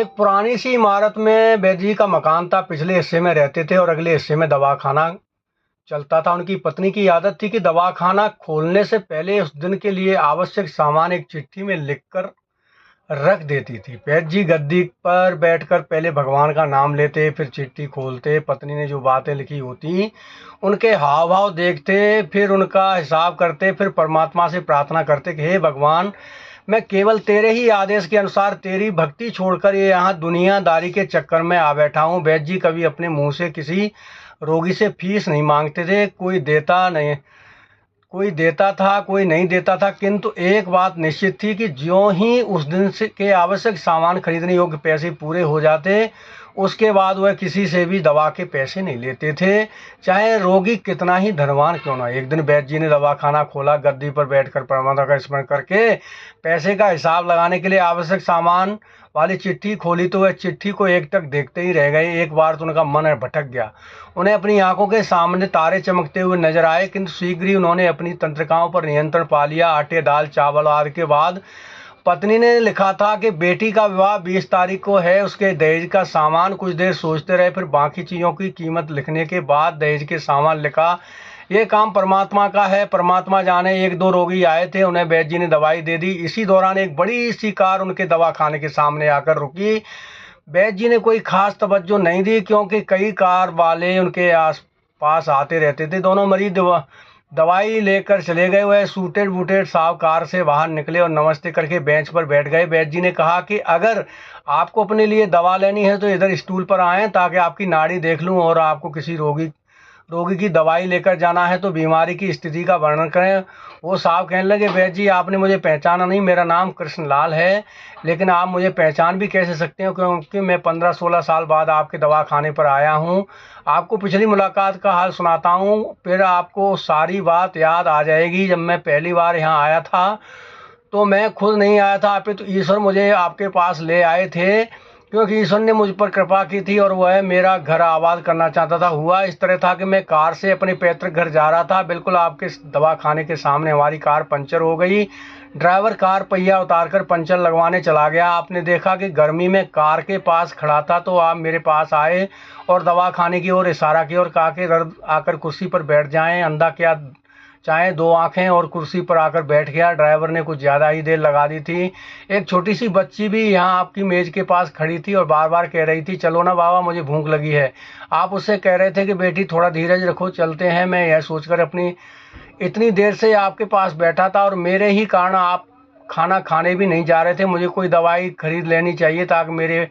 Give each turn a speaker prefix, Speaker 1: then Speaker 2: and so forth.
Speaker 1: एक पुरानी सी इमारत में वैद्य जी का मकान था। पिछले हिस्से में रहते थे और अगले हिस्से में दवाखाना चलता था। उनकी पत्नी की आदत थी कि दवाखाना खोलने से पहले उस दिन के लिए आवश्यक सामान एक चिट्ठी में लिखकर रख देती थी। वैद्य जी गद्दी पर बैठकर पहले भगवान का नाम लेते, फिर चिट्ठी खोलते, पत्नी ने जो बातें लिखी होती उनके हाव भाव देखते, फिर उनका हिसाब करते, फिर परमात्मा से प्रार्थना करते कि हे भगवान, मैं केवल तेरे ही आदेश के अनुसार तेरी भक्ति छोड़कर ये यहाँ दुनियादारी के चक्कर में आ बैठा हूँ। वैद्य जी कभी अपने मुंह से किसी रोगी से फीस नहीं मांगते थे। कोई देता था, कोई नहीं देता था, किंतु एक बात निश्चित थी कि ज्यों ही उस दिन से के आवश्यक सामान खरीदने योग्य पैसे पूरे हो जाते, उसके बाद वह किसी से भी दवा के पैसे नहीं लेते थे, चाहे रोगी कितना ही धनवान क्यों ना। एक दिन वैद्य जी ने दवाखाना खोला, गद्दी पर बैठकर परमात्मा का स्मरण करके पैसे का हिसाब लगाने के लिए आवश्यक सामान वाली चिट्ठी खोली तो वह चिट्ठी को एक टक देखते ही रह गए। एक बार तो उनका मन भटक गया। उन्हें अपनी आंखों के सामने तारे चमकते हुए नजर आए, किंतु शीघ्र ही उन्होंने अपनी तंत्रिकाओं पर नियंत्रण पा लिया। आटे, दाल, चावल आदि के बाद पत्नी ने लिखा था कि बेटी का विवाह 20 तारीख को है, उसके दहेज का सामान। कुछ देर सोचते रहे, फिर बाकी चीज़ों की कीमत लिखने के बाद दहेज के सामान लिखा। ये काम परमात्मा का है, परमात्मा जाने। एक दो रोगी आए थे, उन्हें वैद्य जी ने दवाई दे दी। इसी दौरान एक बड़ी सी कार उनके दवाखाने के सामने आकर रुकी। वैद्य जी ने कोई खास तवज्जो नहीं दी, क्योंकि कई कार वाले उनके आस पास आते रहते थे। दोनों मरीज दवाई लेकर चले गए। वह सूटेड बूटेड साहब कार से बाहर निकले और नमस्ते करके बेंच पर बैठ गए। वैद्य जी ने कहा कि अगर आपको अपने लिए दवा लेनी है तो इधर स्टूल पर आएं, ताकि आपकी नाड़ी देख लूं, और आपको किसी रोगी की दवाई लेकर जाना है तो बीमारी की स्थिति का वर्णन करें। वो साहब कहने लगे, वैद्य जी आपने मुझे पहचाना नहीं, मेरा नाम कृष्णलाल है, लेकिन आप मुझे पहचान भी कैसे सकते हो, क्योंकि मैं 15-16 साल बाद आपके दवाखाने पर आया हूँ। आपको पिछली मुलाकात का हाल सुनाता हूँ, फिर आपको सारी बात याद आ जाएगी। जब मैं पहली बार यहाँ आया था तो मैं खुद नहीं आया था, आप तो ईश्वर मुझे आपके पास ले आए थे, क्योंकि ईश्वर ने मुझ पर कृपा की थी और वह मेरा घर आबाद करना चाहता था। हुआ इस तरह था कि मैं कार से अपने पैतृक घर जा रहा था। बिल्कुल आपके दवाखाने के सामने हमारी कार पंचर हो गई। ड्राइवर कार पहिया उतारकर पंचर लगवाने चला गया। आपने देखा कि गर्मी में कार के पास खड़ा था, तो आप मेरे पास आए और दवाखाने की ओर इशारा किया और कहा कि रद आकर कुर्सी पर बैठ जाएं। अंधा क्या चाहे दो आंखें, और कुर्सी पर आकर बैठ गया। ड्राइवर ने कुछ ज़्यादा ही देर लगा दी थी। एक छोटी सी बच्ची भी यहाँ आपकी मेज़ के पास खड़ी थी और बार बार कह रही थी, चलो ना बाबा, मुझे भूख लगी है। आप उससे कह रहे थे कि बेटी थोड़ा धीरज रखो, चलते हैं। मैं यह सोचकर अपनी इतनी देर से आपके पास बैठा था और मेरे ही कारण आप खाना खाने भी नहीं जा रहे थे। मुझे कोई दवाई खरीद लेनी चाहिए ताकि मेरे